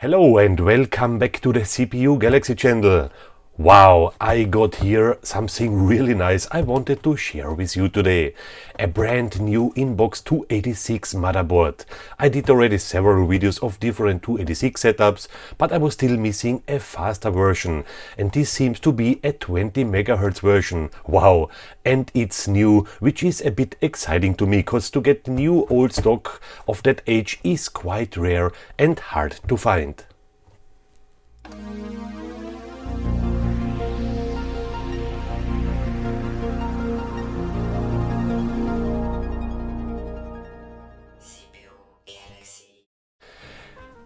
Hello and welcome back to the CPU Galaxy channel. Wow, I got here something really nice I wanted to share with you today. A brand new Inbox 286 motherboard. I did already several videos of different 286 setups, but I was still missing a faster version. And this seems to be a 20 MHz version. Wow, and it's new, which is a bit exciting to me, because to get new old stock of that age is quite rare and hard to find.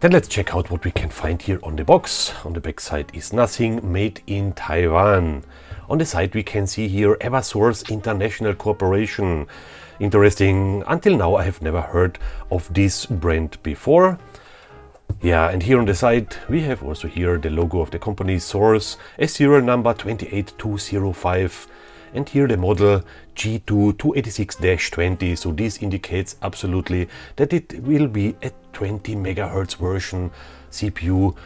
Then let's check out what we can find here on the box. On the back side is nothing, made in Taiwan. On the side we can see here Eversource International Corporation. Interesting, until now I have never heard of this brand before. Yeah, and here on the side we have also here the logo of the company Source, a serial number 28205. And here the model G2 286-20, so this indicates absolutely that it will be a 20 MHz version CPU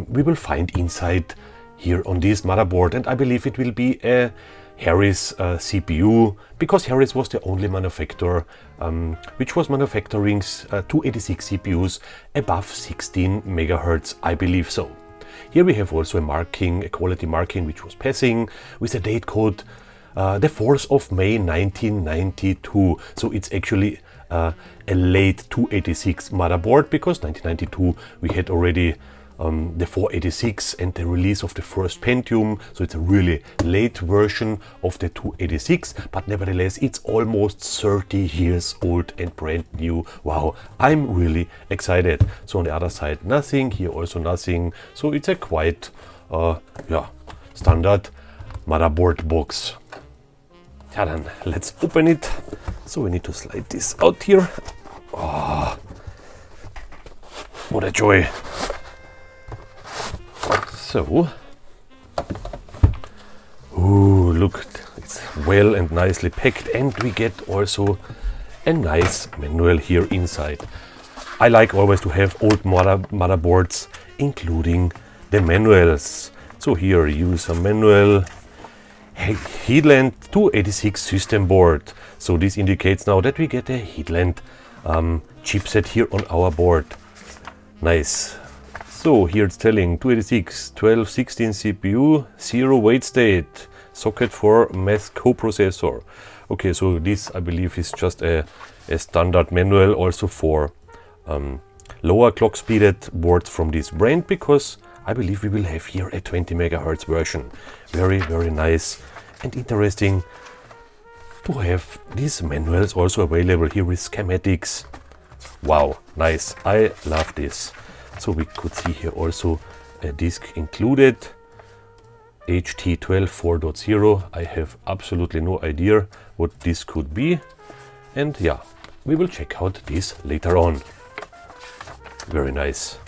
we will find inside here on this motherboard, and I believe it will be a Harris CPU, because Harris was the only manufacturer which was manufacturing 286 CPUs above 16 MHz, I believe so. Here we have also a marking, a quality marking, which was passing with a date code the 4th of May 1992. So it's actually a late 286 motherboard, because 1992 we had already the 486 and the release of the first Pentium. So it's a really late version of the 286, but nevertheless it's almost 30 years old and brand new. Wow, I'm really excited. So on the other side nothing, here also nothing. So it's a quite standard motherboard box. Yeah, then let's open it. So we need to slide this out here. Oh, what a joy. So, ooh, look, it's well and nicely packed, and we get also a nice manual here inside. I like always to have old motherboards including the manuals. So here, user manual. Heatland 286 system board. So this indicates now that we get a Heatland chipset here on our board. Nice. So here it's telling 286 1216 CPU, 0 wait state, socket for math coprocessor. Okay, so this I believe is just a standard manual also for lower clock speeded boards from this brand, because I believe we will have here a 20 MHz version. Very, very nice and interesting to have these manuals also available here with schematics. Wow, nice. I love this. So we could see here also a disk included, HT12 4.0. I have absolutely no idea what this could be. And yeah, we will check out this later on. Very nice.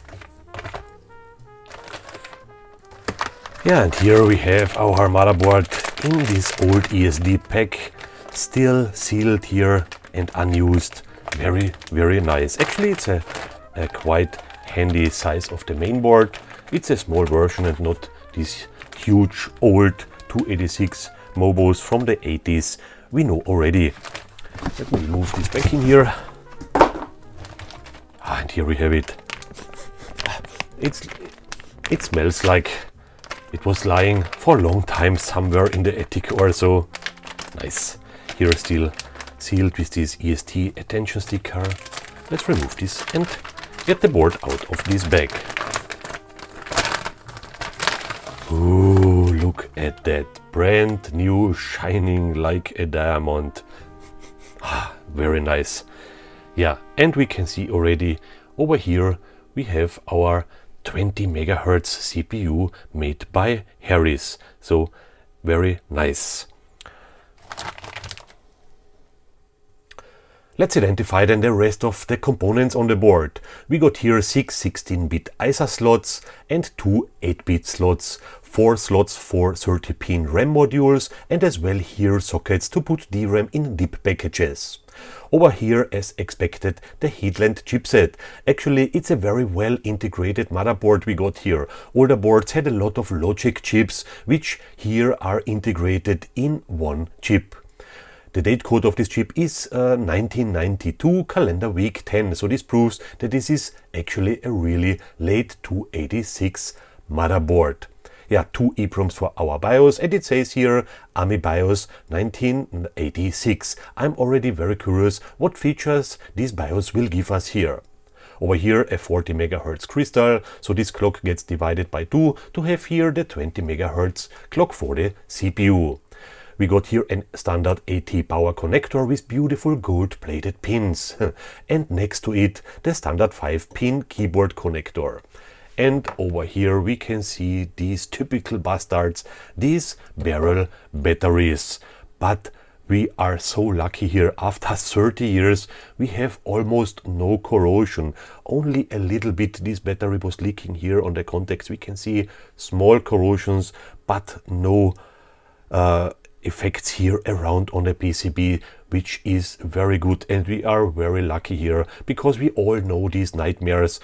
Yeah, and here we have our motherboard in this old ESD pack, still sealed here and unused. Very, very nice. Actually, it's a quite handy size of the mainboard. It's a small version and not these huge old 286 Mobos from the 80s we know already. Let me move this back in here. And here we have it. It smells like it was lying for a long time somewhere in the attic or so. Nice. Here still sealed with this EST attention sticker. Let's remove this and get the board out of this bag. Ooh, look at that. Brand new, shining like a diamond. Very nice. Yeah, and we can see already over here we have our 20 MHz CPU made by Harris. So very nice. Let's identify then the rest of the components on the board. We got here 6 16-bit ISA slots and 2 8-bit slots, 4 slots for 30-pin RAM modules, and as well here sockets to put DRAM in DIP packages. Over here, as expected, the Heatland chipset. Actually, it's a very well integrated motherboard we got here. Older boards had a lot of logic chips, which here are integrated in one chip. The date code of this chip is 1992 calendar week 10, so this proves that this is actually a really late 286 motherboard. Yeah, 2 EEPROMs for our BIOS, and it says here AMI BIOS 1986. I'm already very curious what features this BIOS will give us here. Over here a 40 MHz crystal, so this clock gets divided by 2 to have here the 20 MHz clock for the CPU. We got here a standard AT power connector with beautiful gold plated pins and next to it the standard 5-pin keyboard connector. And over here we can see these typical bastards, these barrel batteries. But we are so lucky here, after 30 years we have almost no corrosion. Only a little bit this battery was leaking here on the contacts. We can see small corrosions, but no effects here around on the PCB, which is very good, and we are very lucky here because we all know these nightmares,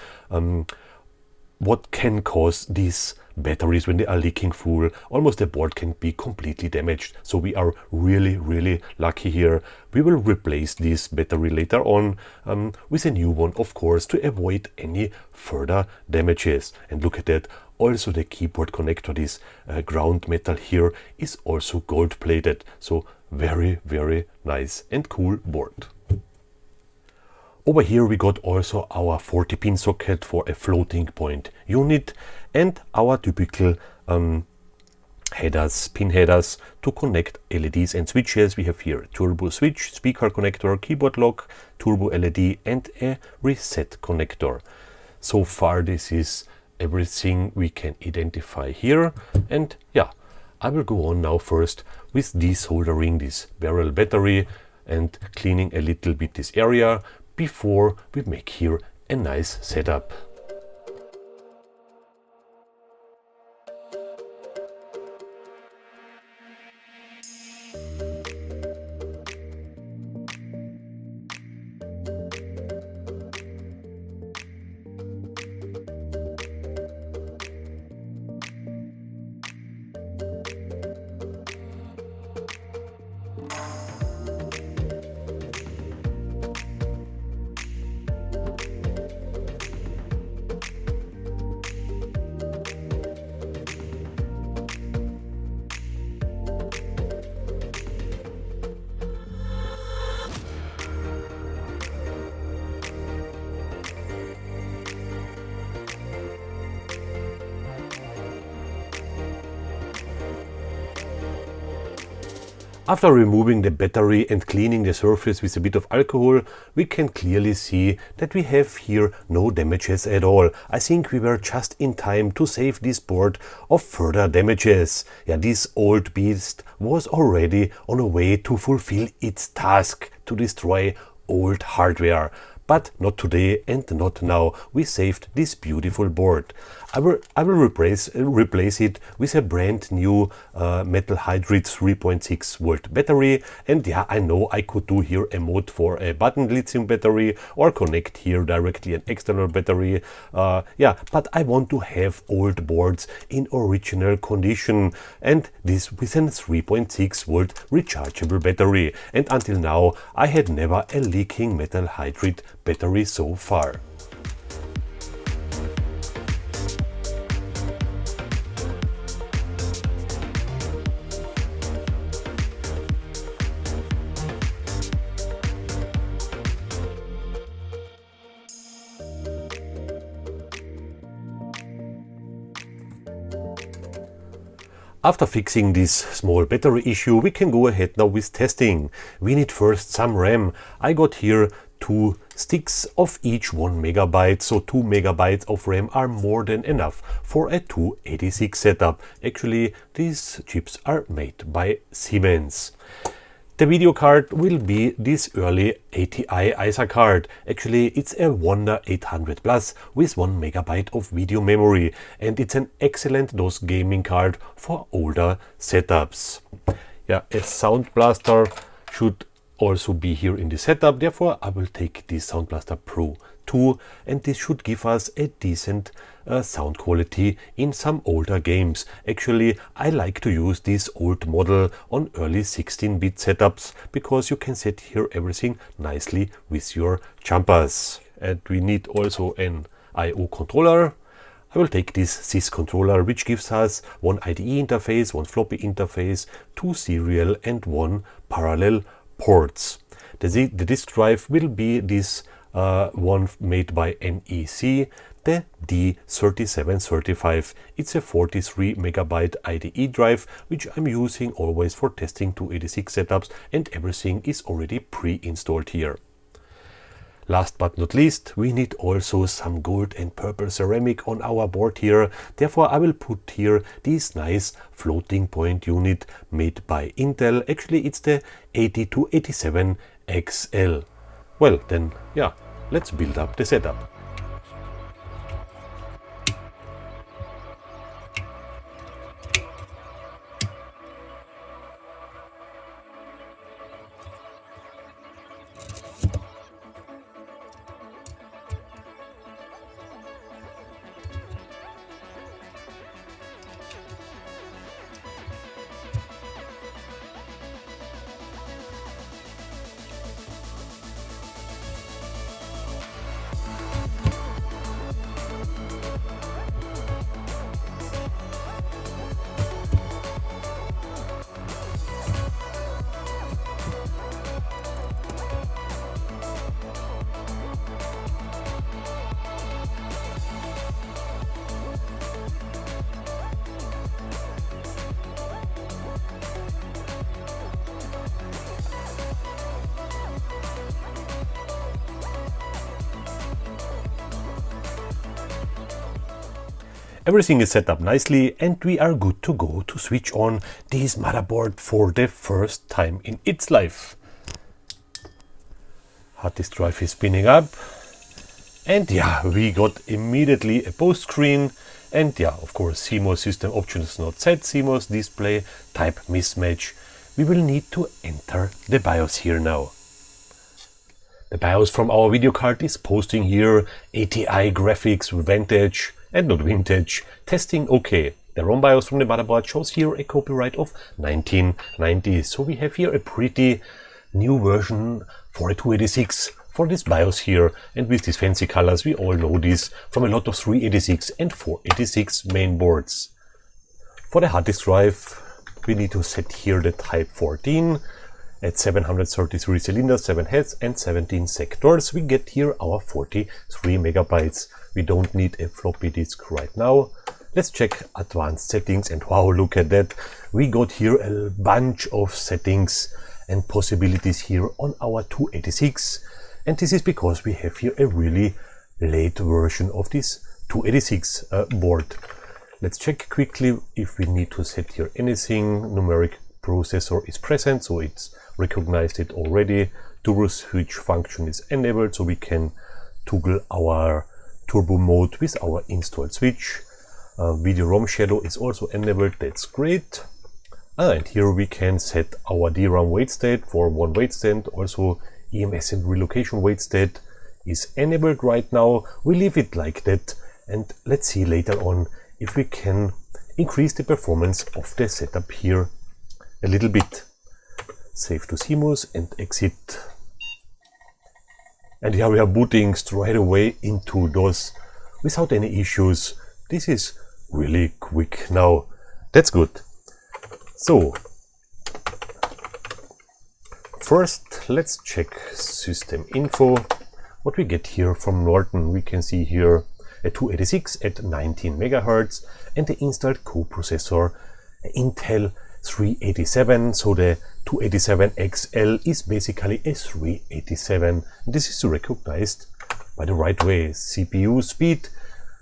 what can cause these batteries when they are leaking full. Almost the board can be completely damaged, so we are really lucky here. We will replace this battery later on with a new one, of course, to avoid any further damages. And look at that, also the keyboard connector, this ground metal here, is also gold plated, so very nice and cool board. Over here we got also our 40-pin socket for a floating point unit and our typical headers, pin headers to connect LEDs and switches. We have here turbo switch, speaker connector, keyboard lock, turbo LED and a reset connector. So far this is everything we can identify here, and yeah, I will go on now first with desoldering this barrel battery and cleaning a little bit this area before we make here a nice setup. After removing the battery and cleaning the surface with a bit of alcohol, we can clearly see that we have here no damages at all. I think we were just in time to save this board of further damages. Yeah, this old beast was already on a way to fulfill its task to destroy old hardware. But not today and not now. We saved this beautiful board. I will replace it with a brand new metal hydride 3.6 volt battery. And yeah, I know I could do here a mode for a button lithium battery or connect here directly an external battery. Yeah, but I want to have old boards in original condition, and this with a 3.6 volt rechargeable battery. And until now I had never a leaking metal hydride battery so far. After fixing this small battery issue, we can go ahead now with testing. We need first some RAM. I got here 2 sticks of each 1 megabyte, so 2 megabytes of RAM are more than enough for a 286 setup. Actually, these chips are made by Siemens. The video card will be this early ATI ISA card. Actually, it's a Wonder 800 Plus with 1 MB of video memory, and it's an excellent DOS gaming card for older setups. Yeah, a Soundblaster should also be here in the setup, therefore I will take this Soundblaster Pro 2, and this should give us a decent sound quality in some older games. Actually, I like to use this old model on early 16-bit setups because you can set here everything nicely with your jumpers. And we need also an I/O controller. I will take this sys controller, which gives us one IDE interface, one floppy interface, 2 serial and 1 parallel ports. The disk drive will be this one made by NEC, the D3735. It's a 43 MB IDE drive, which I'm using always for testing 286 setups, and everything is already pre-installed here. Last but not least, we need also some gold and purple ceramic on our board here. Therefore, I will put here this nice floating point unit made by Intel. Actually, it's the 8287XL. Well, then, yeah, let's build up the setup. Everything is set up nicely, and we are good to go to switch on this motherboard for the first time in its life. Hard disk drive is spinning up, and yeah, we got immediately a post screen, and yeah, of course, CMOS system options not set, CMOS display type mismatch. We will need to enter the BIOS here now. The BIOS from our video card is posting here ATI graphics vintage, and not vintage, testing okay. The ROM BIOS from the motherboard shows here a copyright of 1990. So we have here a pretty new version for a 286 for this BIOS here. And with these fancy colors, we all know this from a lot of 386 and 486 main boards. For the hard disk drive, we need to set here the type 14 at 733 cylinders, 7 heads and 17 sectors. We get here our 43 megabytes. We don't need a floppy disk right now. Let's check advanced settings, and wow, look at that. We got here a bunch of settings and possibilities here on our 286. And this is because we have here a really late version of this 286 board. Let's check quickly if we need to set here anything. Numeric processor is present, so it's recognized it already. Turbo switch function is enabled, so we can toggle our turbo mode with our installed switch. Video ROM shadow is also enabled, that's great. And here we can set our DRAM wait state for 1 wait state. Also EMS and relocation wait state is enabled right now. We leave it like that, and let's see later on if we can increase the performance of the setup here a little bit. Save to CMOS and exit. And here we are booting straight away into DOS without any issues. This is really quick now. That's good. So, first let's check system info. What we get here from Norton, we can see here a 286 at 19 MHz and the installed coprocessor Intel 387. So the 287XL is basically a 387. This is recognized by the right way. CPU speed,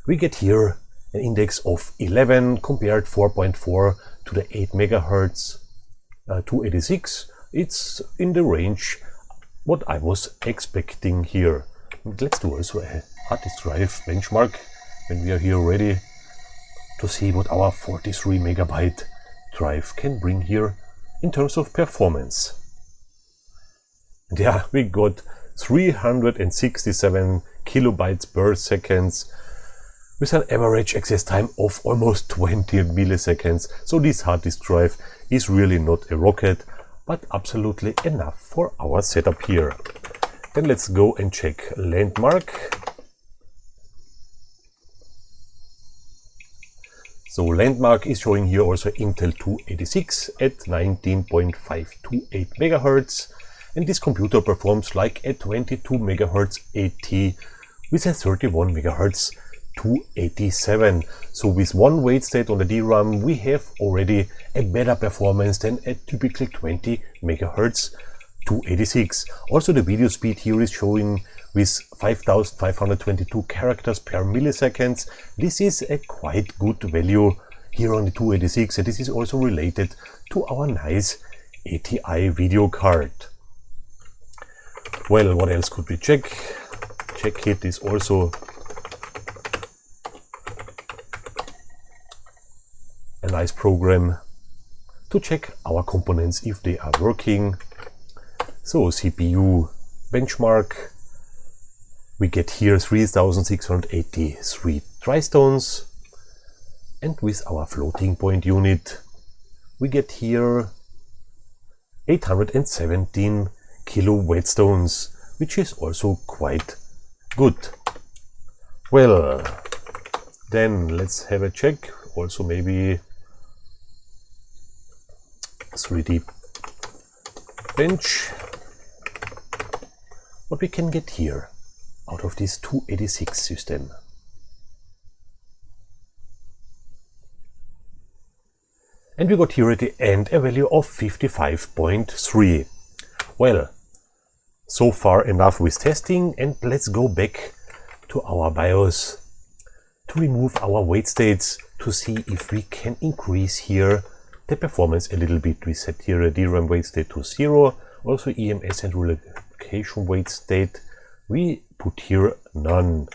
we get here an index of 11 compared 4.4 to the 8 MHz 286. it's in the range what I was expecting here. And let's do also a hard disk drive benchmark when we are here ready to see what our 43 megabyte drive can bring here in terms of performance. And yeah, we got 367 kilobytes per second with an average access time of almost 20 milliseconds. So this hard disk drive is really not a rocket, but absolutely enough for our setup here. Then let's go and check Landmark. So Landmark is showing here also Intel 286 at 19.528 MHz. And this computer performs like a 22 MHz AT with a 31 MHz 287. So with one weight state on the DRAM, we have already a better performance than a typical 20 MHz 286. Also the video speed here is showing with 5522 characters per milliseconds. This is a quite good value here on the 286, and this is also related to our nice ATI video card. Well, what else could we check? Checkit is also a nice program to check our components if they are working. So CPU benchmark, we get here 3683 tristones, and with our floating point unit we get here 817 kilo whetstones, which is also quite good. Well, then let's have a check. Also maybe 3D bench. What we can get here out of this 286 system. And we got here at the end a value of 55.3. Well, so far enough with testing, and let's go back to our BIOS to remove our weight states to see if we can increase here the performance a little bit. We set here a DRAM weight state to 0, also EMS and relocation weight state we put here none.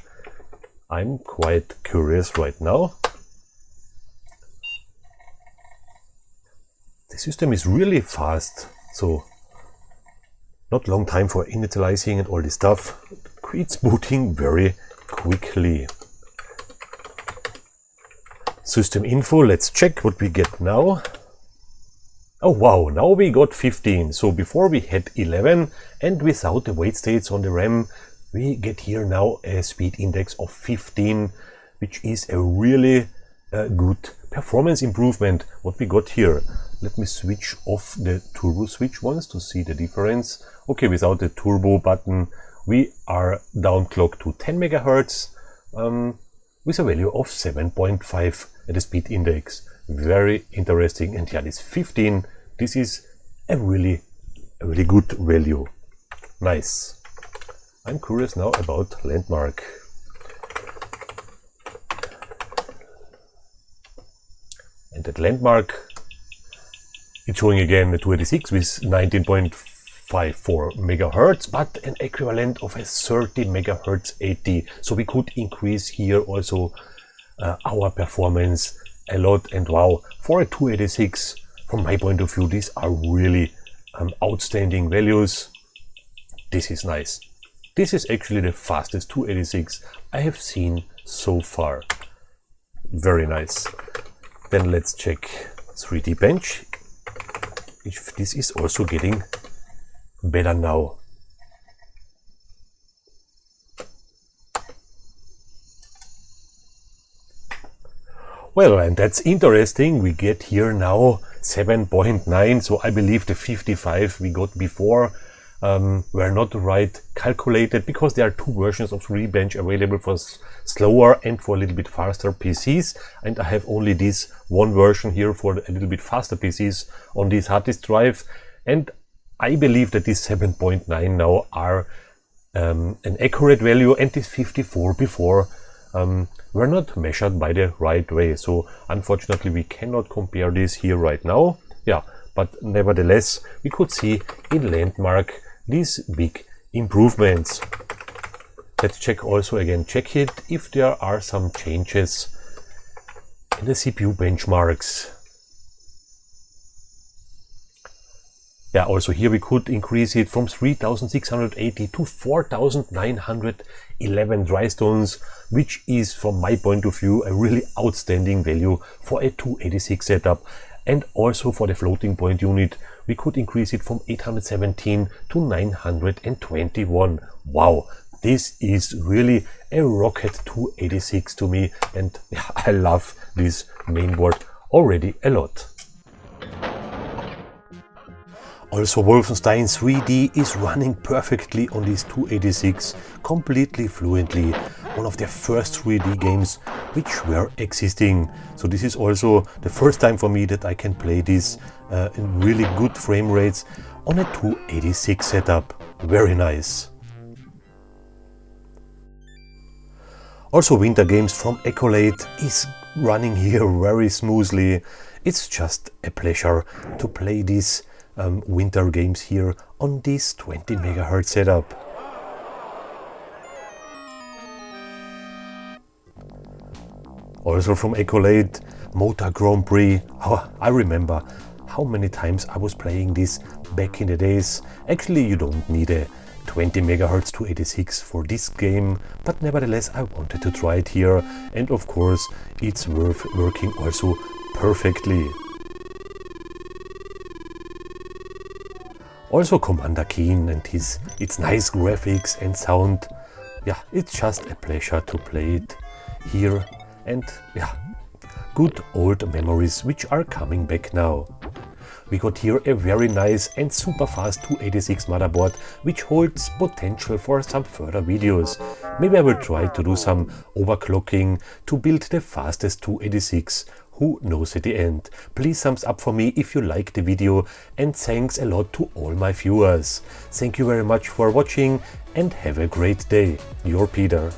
I'm quite curious right now. The system is really fast, so not long time for initializing and all this stuff. It's booting very quickly. System info, let's check what we get now. Oh wow, now we got 15. So before we had 11, and without the weight states on the RAM, we get here now a speed index of 15, which is a really good performance improvement. What we got here. Let me switch off the turbo switch once to see the difference. Okay, without the turbo button, we are downclocked to 10 MHz with a value of 7.5 at the speed index. Very interesting. And yeah, this 15, this is a really good value. Nice. I'm curious now about Landmark. And at Landmark, it's showing again the 286 with 19.54 megahertz, but an equivalent of a 30 megahertz AT. So we could increase here also our performance a lot. And wow, for a 286, from my point of view, these are really outstanding values. This is nice. This is actually the fastest 286 I have seen so far. Very nice. Then let's check 3D bench. If this is also getting better now. Well, and that's interesting. We get here now 7.9. So I believe the 55 we got before were not right calculated, because there are two versions of 3D bench available for slower and for a little bit faster PCs. And I have only this one version here for a little bit faster PCs on this hard disk drive. And I believe that these 7.9 now are an accurate value, and this 54 before were not measured by the right way. So unfortunately we cannot compare this here right now. Yeah, but nevertheless we could see in landmark these big improvements. Let's check also again, check it if there are some changes in the CPU benchmarks. Yeah, also here we could increase it from 3680 to 4911 dry stones, which is from my point of view a really outstanding value for a 286 setup. And also for the floating point unit we could increase it from 817 to 921. Wow, this is really a rocket 286 to me, and yeah, I love this mainboard already a lot. Also Wolfenstein 3D is running perfectly on this 286, completely fluently. One of the first 3D games which were existing. So this is also the first time for me that I can play this in really good frame rates on a 286 setup. Very nice. Also Winter Games from Accolade is running here very smoothly. It's just a pleasure to play these winter games here on this 20 MHz setup. Also from Accolade, Motor Grand Prix. Oh, I remember how many times I was playing this back in the days. Actually, you don't need a 20 MHz 286 for this game, but nevertheless I wanted to try it here, and of course it's working also perfectly. Also Commander Keen and its nice graphics and sound. Yeah, it's just a pleasure to play it here, and yeah, good old memories which are coming back now. We got here a very nice and super fast 286 motherboard which holds potential for some further videos. Maybe I will try to do some overclocking to build the fastest 286. Who knows at the end. Please thumbs up for me if you liked the video, and thanks a lot to all my viewers. Thank you very much for watching and have a great day. Your Peter.